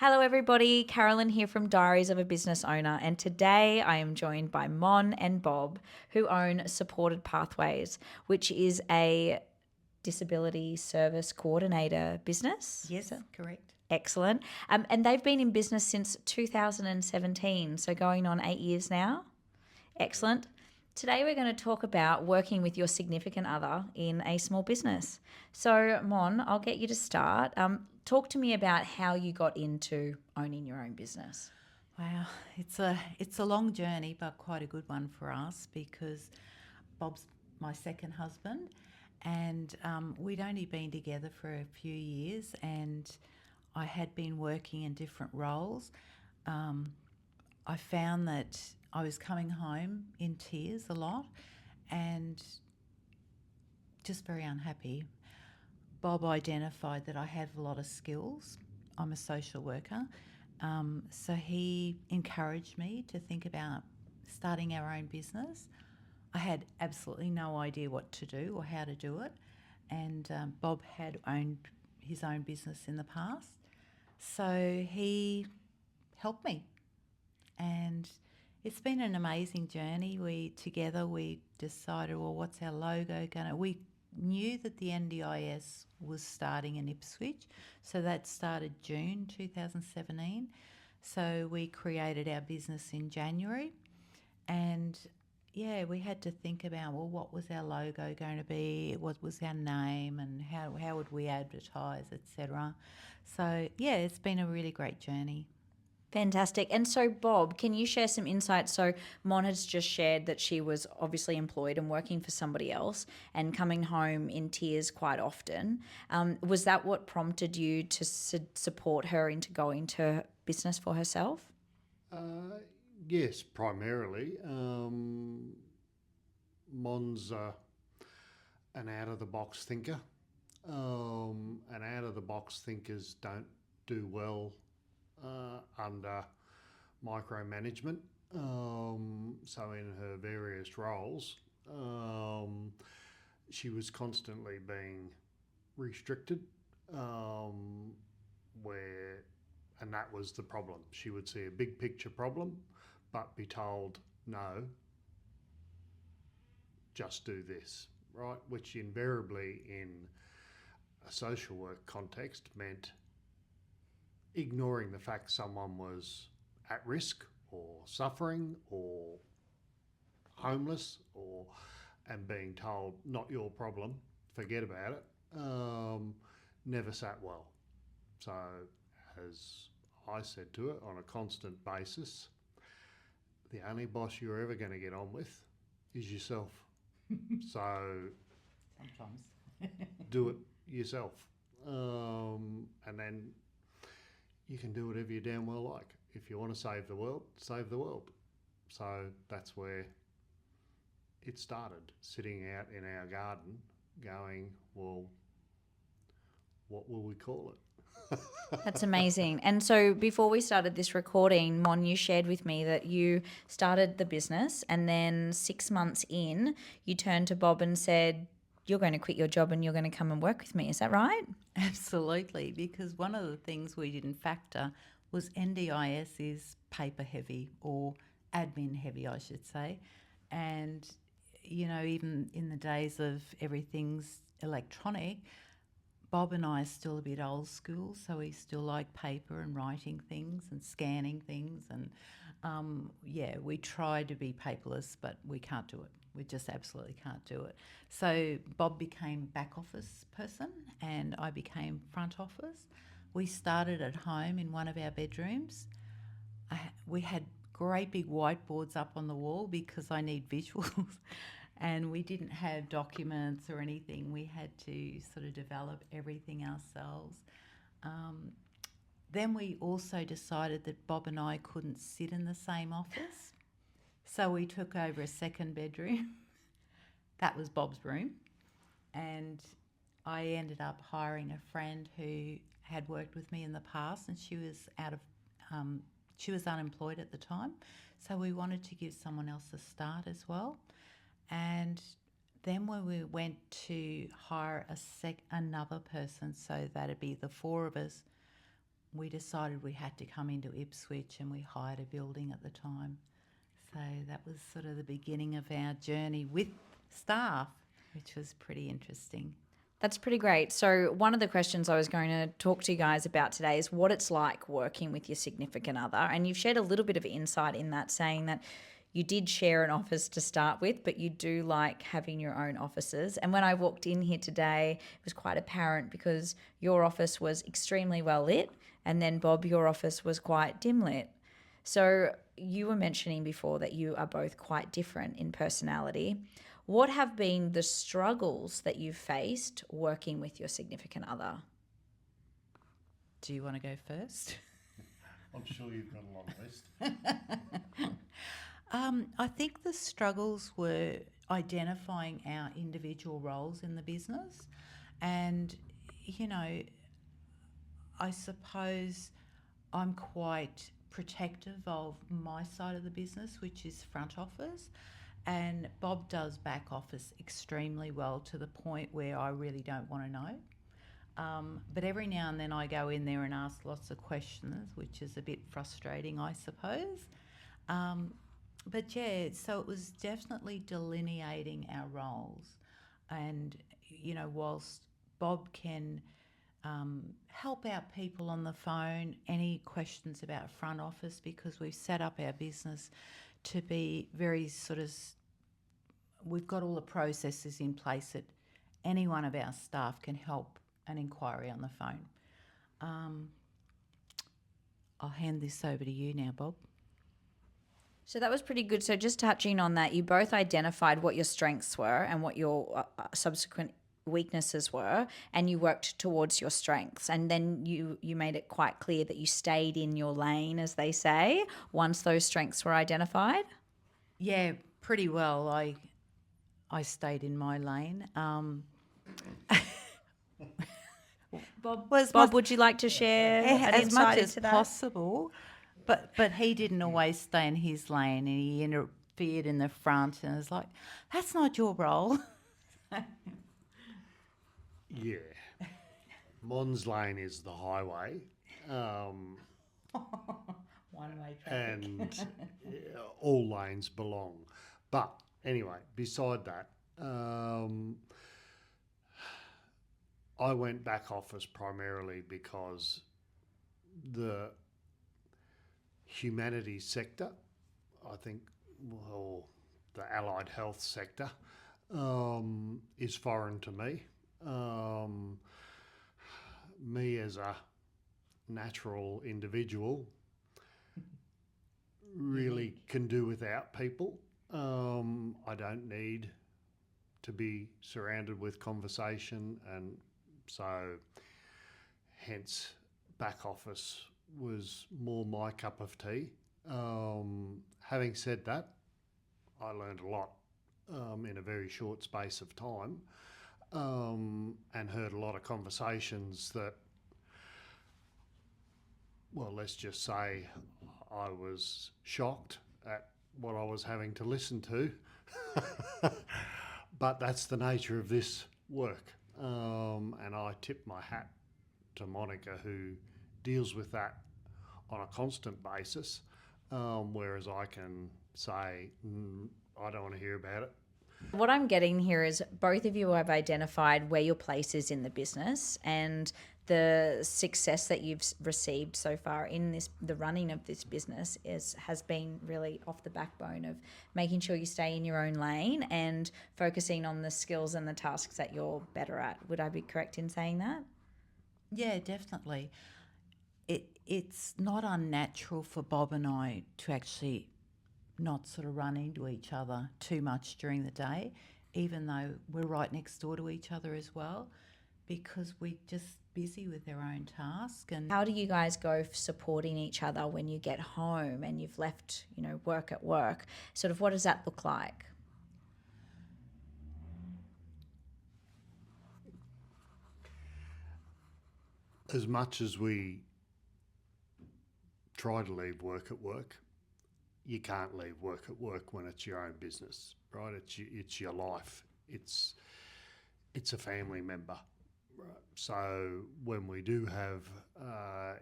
Hello, everybody. Carolyn here from Diaries of a Business Owner, and today I am joined by Mon and Bob, who own Supported Pathways, which is a disability service coordinator business. Yes, correct. Excellent. And they've been in business since 2017, so going on 8 years now. Excellent. Today we're going to talk about working with your significant other in a small business. So, Mon, I'll get you to start. Talk to me about how you got into owning your own business. Wow, it's a long journey, but quite a good one for us because Bob's my second husband, and we'd only been together for a few years, and I had been working in different roles. I found that I was coming home in tears a lot, and just very unhappy. Bob identified that I have a lot of skills. I'm a social worker. So he encouraged me to think about starting our own business. I had absolutely no idea what to do or how to do it. And Bob had owned his own business in the past. So he helped me. And it's been an amazing journey. We decided, well, what's our logo going to... We knew that the NDIS was starting in Ipswich, so that started June 2017. So we created our business in January, and yeah, we had to think about, well, what was our logo going to be, what was our name, and how would we advertise, etc. So yeah, it's been a really great journey. Fantastic. And so, Bob, can you share some insights? So, Mon has just shared that she was obviously employed and working for somebody else and coming home in tears quite often. Was that what prompted you to support her into going to business for herself? Uh, yes, primarily. Mon's an out of the box thinker, and out of the box thinkers don't do well under micromanagement. So, in her various roles, she was constantly being restricted, where and that was the problem. She would see a big picture problem, but be told, no, just do this, right? Which invariably in a social work context meant ignoring the fact someone was at risk or suffering or homeless or and being told, not your problem, forget about it, never sat well. So, as I said to her on a constant basis, the only boss you're ever going to get on with is yourself. So Sometimes. do it yourself. And then you can do whatever you damn well like. If you want to save the world, save the world. So that's where it started, sitting out in our garden going, well, what will we call it? That's amazing. And so before we started this recording, Mon, you shared with me that you started the business and then 6 months in, you turned to Bob and said, you're going to quit your job and you're going to come and work with me. Is that right? Absolutely, because one of the things we didn't factor was NDIS is paper heavy or admin heavy, I should say. And, even in the days of everything's electronic, Bob and I are still a bit old school, so we still like paper and writing things and scanning things. And we try to be paperless, but we can't do it. We just absolutely can't do it. So Bob became back office person and I became front office. We started at home in one of our bedrooms. We had great big whiteboards up on the wall because I need visuals. And we didn't have documents or anything. We had to sort of develop everything ourselves. Then we also decided that Bob and I couldn't sit in the same office. So we took over a second bedroom. That was Bob's room. And I ended up hiring a friend who had worked with me in the past, and she was unemployed at the time. So we wanted to give someone else a start as well. And then when we went to hire another person, so that'd be the four of us, we decided we had to come into Ipswich, and we hired a building at the time. So that was sort of the beginning of our journey with staff, which was pretty interesting. That's pretty great. So one of the questions I was going to talk to you guys about today is what it's like working with your significant other. And you've shared a little bit of insight in that, saying that you did share an office to start with, but you do like having your own offices. And when I walked in here today, it was quite apparent because your office was extremely well lit, and then Bob, your office was quite dim lit. So you were mentioning before that you are both quite different in personality. What have been the struggles that you've faced working with your significant other? Do you want to go first? I'm sure you've got a long list. I think the struggles were identifying our individual roles in the business. And, you know, I suppose I'm quite protective of my side of the business, which is front office. And Bob does back office extremely well, to the point where I really don't want to know. But every now and then I go in there and ask lots of questions, which is a bit frustrating, I suppose. But yeah, so it was definitely delineating our roles. And, you know, whilst Bob can help out people on the phone, any questions about front office, because we've set up our business to be very sort of, we've got all the processes in place that any one of our staff can help an inquiry on the phone. I'll hand this over to you now, Bob. So that was pretty good. So just touching on that, you both identified what your strengths were and what your subsequent weaknesses were, and you worked towards your strengths. And then you made it quite clear that you stayed in your lane, as they say, once those strengths were identified. Yeah, pretty well. I stayed in my lane. Bob, would you like to share an as insight much as into that? possible, but he didn't always stay in his lane, and he interfered in the front, and it was like, that's not your role. Yeah. Mon's lane is the highway. One-way traffic. And all lanes belong. But anyway, beside that, I went back office primarily because the humanities sector, I think, well, the allied health sector, is foreign to me. Me as a natural individual really can do without people. I don't need to be surrounded with conversation, and so hence back office was more my cup of tea. Having said that, I learned a lot in a very short space of time, and heard a lot of conversations that, well, let's just say I was shocked at what I was having to listen to. But that's the nature of this work. And I tip my hat to Monica, who deals with that on a constant basis, whereas I can say, I don't want to hear about it. What I'm getting here is both of you have identified where your place is in the business, and the success that you've received so far in the running of this business has been really off the backbone of making sure you stay in your own lane and focusing on the skills and the tasks that you're better at. Would I be correct in saying that? Yeah, definitely. It's not unnatural for Bob and I to actually not sort of run into each other too much during the day, even though we're right next door to each other as well, because we're just busy with our own task. And how do you guys go supporting each other when you get home and you've left, work at work? Sort of, what does that look like? As much as we try to leave work at work, you can't leave work at work when it's your own business, right? It's your life. It's a family member. So when we do have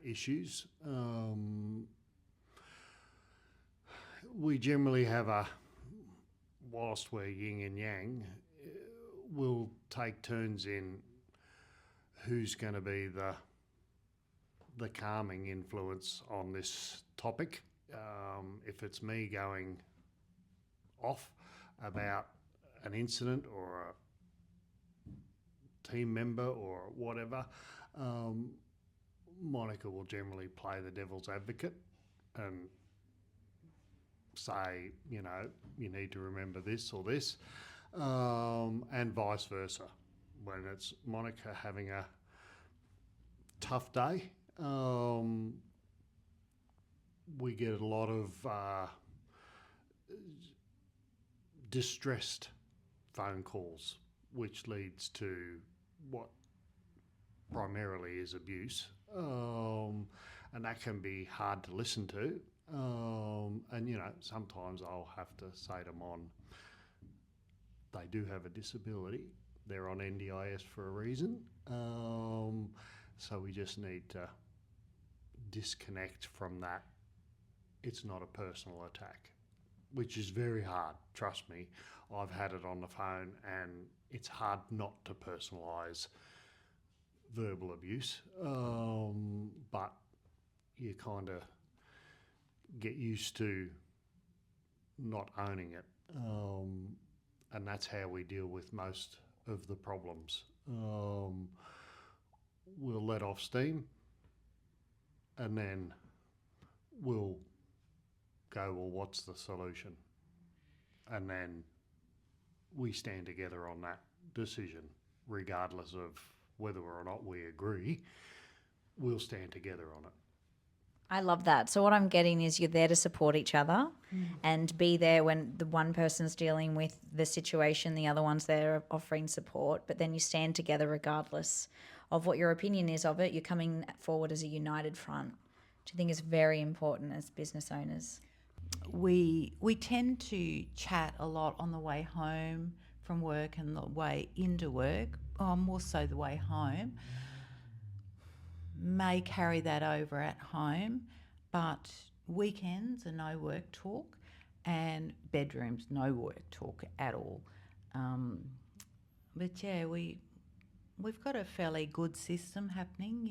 issues, we generally have whilst we're yin and yang, we'll take turns in who's going to be the calming influence on this topic. If it's me going off about an incident or a team member or whatever, Monica will generally play the devil's advocate and say, you need to remember this or this, and vice versa. When it's Monica having a tough day, we get a lot of distressed phone calls, which leads to what primarily is abuse, and that can be hard to listen to. And sometimes I'll have to say to Mon, they do have a disability. They're on NDIS for a reason. So we just need to disconnect from that. It's not a personal attack, which is very hard. Trust me, I've had it on the phone, and it's hard not to personalise verbal abuse. But you kind of get used to not owning it. And that's how we deal with most of the problems. We'll let off steam, and then we'll go, well, what's the solution? And then we stand together on that decision, regardless of whether or not we agree. We'll stand together on it. I love that. So what I'm getting is you're there to support each other and be there when the one person's dealing with the situation, the other one's there offering support, but then you stand together regardless of what your opinion is of it. You're coming forward as a united front, which I think is very important as business owners. We tend to chat a lot on the way home from work and the way into work, more so the way home. May carry that over at home, but weekends are no work talk, and bedrooms no work talk at all. But yeah, we've got a fairly good system happening,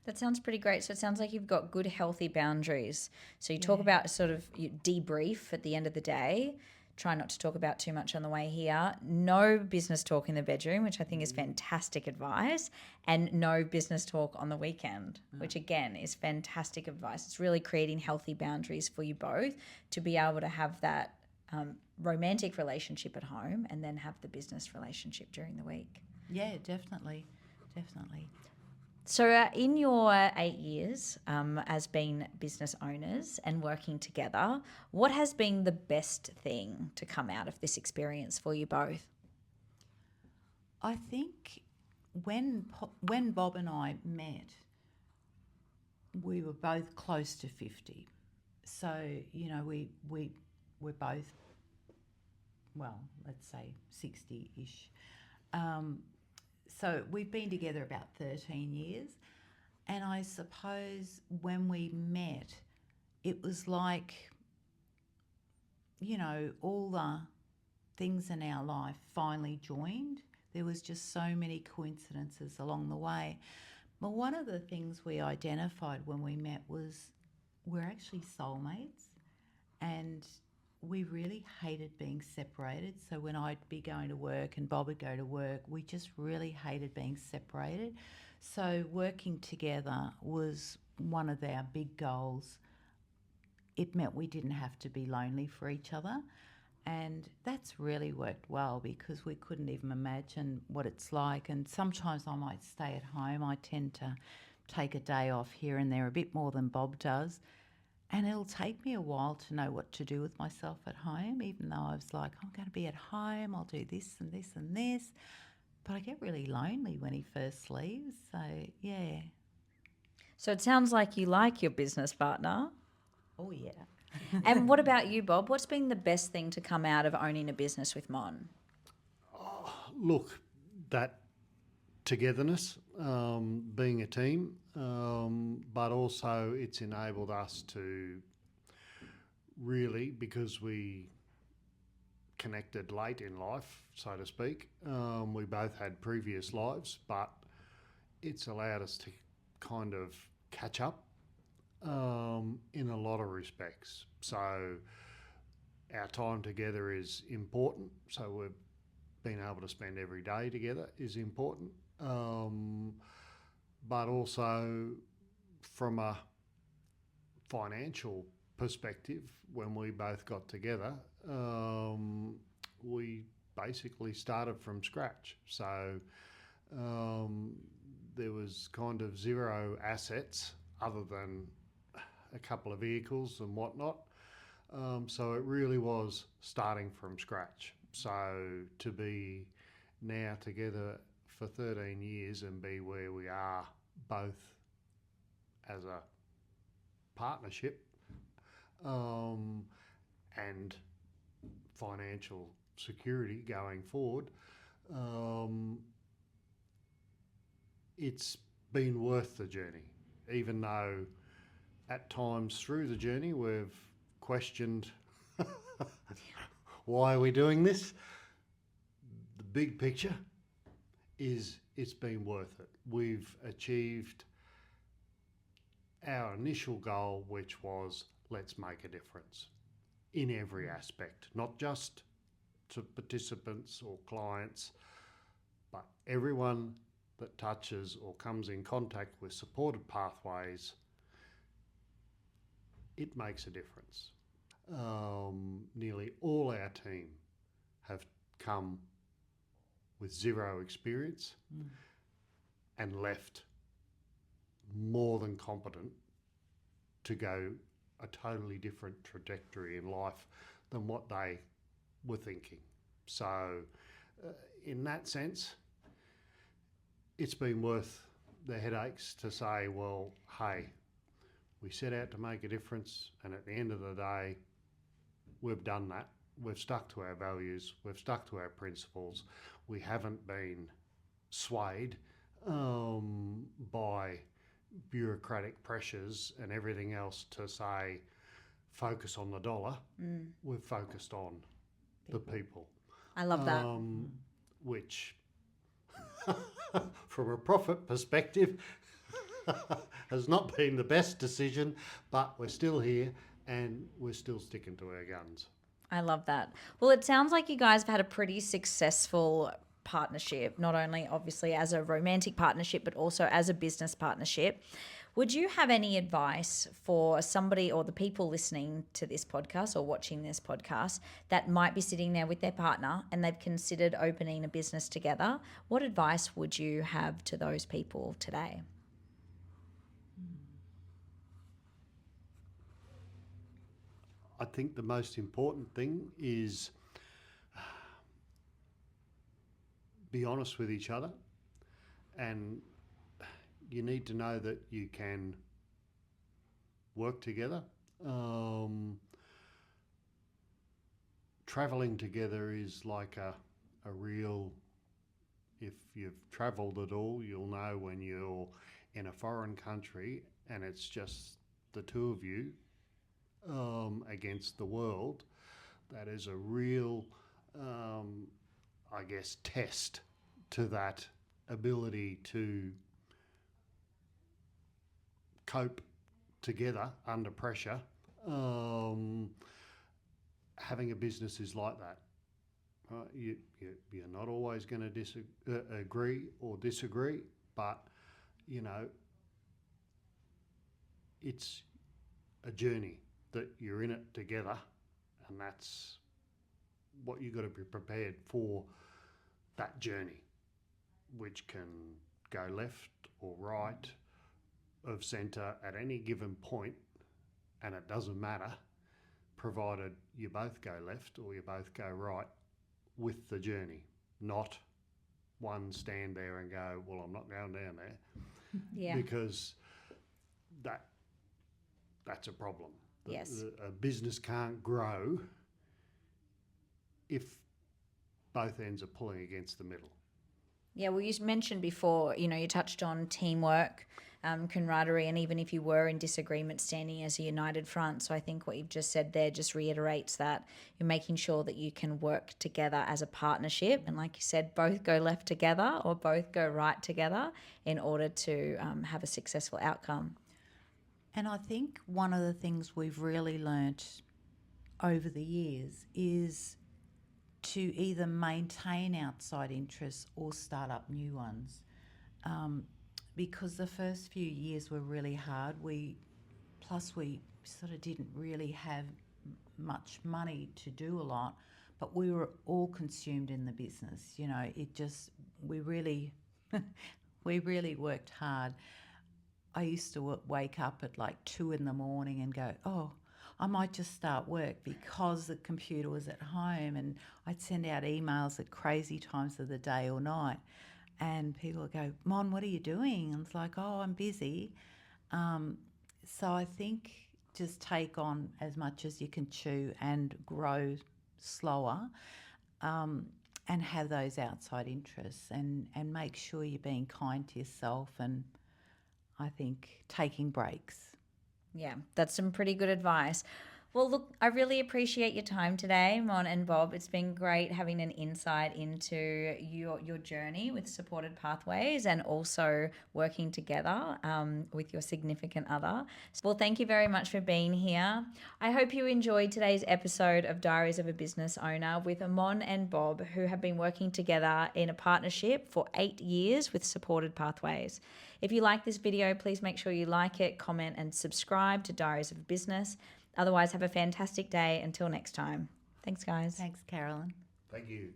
That sounds pretty great. So it sounds like you've got good, healthy boundaries. So you talk about sort of you debrief at the end of the day. Try not to talk about too much on the way here. No business talk in the bedroom, which I think is fantastic advice. And no business talk on the weekend, which again is fantastic advice. It's really creating healthy boundaries for you both to be able to have that romantic relationship at home and then have the business relationship during the week. Yeah, definitely. So in your 8 years as being business owners and working together, what has been the best thing to come out of this experience for you both? I think when Bob and I met, we were both close to 50. So, we're both, well, let's say 60-ish. So we've been together about 13 years. And I suppose when we met, it was like, all the things in our life finally joined. There was just so many coincidences along the way. But one of the things we identified when we met was we're actually soulmates, and we really hated being separated. So when I'd be going to work and Bob would go to work, we just really hated being separated. So working together was one of our big goals. It meant we didn't have to be lonely for each other. And that's really worked well because we couldn't even imagine what it's like. And sometimes I might stay at home. I tend to take a day off here and there, a bit more than Bob does. And it'll take me a while to know what to do with myself at home, even though I was like, I'm going to be at home, I'll do this and this and this. But I get really lonely when he first leaves. So, yeah. So it sounds like you like your business partner. Oh, yeah. And what about you, Bob? What's been the best thing to come out of owning a business with Mon? Look, that togetherness, being a team, but also it's enabled us to really, because we connected late in life, so to speak, we both had previous lives, but it's allowed us to kind of catch up in a lot of respects. So our time together is important. So we've been able to spend every day together is important. But also from a financial perspective, when we both got together, we basically started from scratch. So there was kind of zero assets other than a couple of vehicles and whatnot. So it really was starting from scratch. So to be now together for 13 years and be where we are both as a partnership and financial security going forward, it's been worth the journey, even though at times through the journey we've questioned why are we doing this. The big picture is it's been worth it. We've achieved our initial goal, which was let's make a difference in every aspect, not just to participants or clients, but everyone that touches or comes in contact with supported pathways. It makes a difference. Nearly all our team have come with zero experience and left more than competent to go a totally different trajectory in life than what they were thinking. So in that sense, it's been worth the headaches to say, well, hey, we set out to make a difference, and at the end of the day, we've done that. We've stuck to our values. We've stuck to our principles. We haven't been swayed by bureaucratic pressures and everything else to say, focus on the dollar. We've focused on the people. I love that. Which, from a profit perspective, has not been the best decision, but we're still here and we're still sticking to our guns. I love that. Well, it sounds like you guys have had a pretty successful partnership, not only obviously as a romantic partnership, but also as a business partnership. Would you have any advice for somebody or the people listening to this podcast or watching this podcast that might be sitting there with their partner and they've considered opening a business together? What advice would you have to those people today? I think the most important thing is be honest with each other, and you need to know that you can work together. Travelling together is like a real, if you've travelled at all, you'll know when you're in a foreign country and it's just the two of you against the world, that is a real, I guess, test to that ability to cope together under pressure. Having a business is like that. You're not always going to agree or disagree, but, you know, it's a journey that you're in it together, and that's what you've got to be prepared for, that journey, which can go left or right of centre at any given point, and it doesn't matter, provided you both go left or you both go right with the journey, not one stand there and go, well, I'm not going down there. Yeah. Because that's a problem. Yes. A business can't grow if both ends are pulling against the middle. Yeah, well, you mentioned before, you touched on teamwork, camaraderie, and even if you were in disagreement, standing as a united front. So I think what you've just said there just reiterates that you're making sure that you can work together as a partnership. And like you said, both go left together or both go right together in order to have a successful outcome. And I think one of the things we've really learnt over the years is to either maintain outside interests or start up new ones. Because the first few years were really hard. We sort of didn't really have much money to do a lot, but we were all consumed in the business. We really we really worked hard. I used to wake up at like 2 in the morning and go, oh, I might just start work, because the computer was at home, and I'd send out emails at crazy times of the day or night. And people would go, Mon, what are you doing? And it's like, oh, I'm busy. So I think just take on as much as you can chew and grow slower, and have those outside interests, and make sure you're being kind to yourself, and I think taking breaks. Yeah, that's some pretty good advice. Well, look, I really appreciate your time today, Mon and Bob. It's been great having an insight into your journey with supported pathways and also working together with your significant other. Well, thank you very much for being here. I hope you enjoyed today's episode of Diaries of a Business Owner with Mon and Bob, who have been working together in a partnership for 8 years with supported pathways. If you like this video, please make sure you like it, comment, and subscribe to Diaries of a Business. Otherwise, have a fantastic day. Until next time. Thanks, guys. Thanks, Carolyn. Thank you.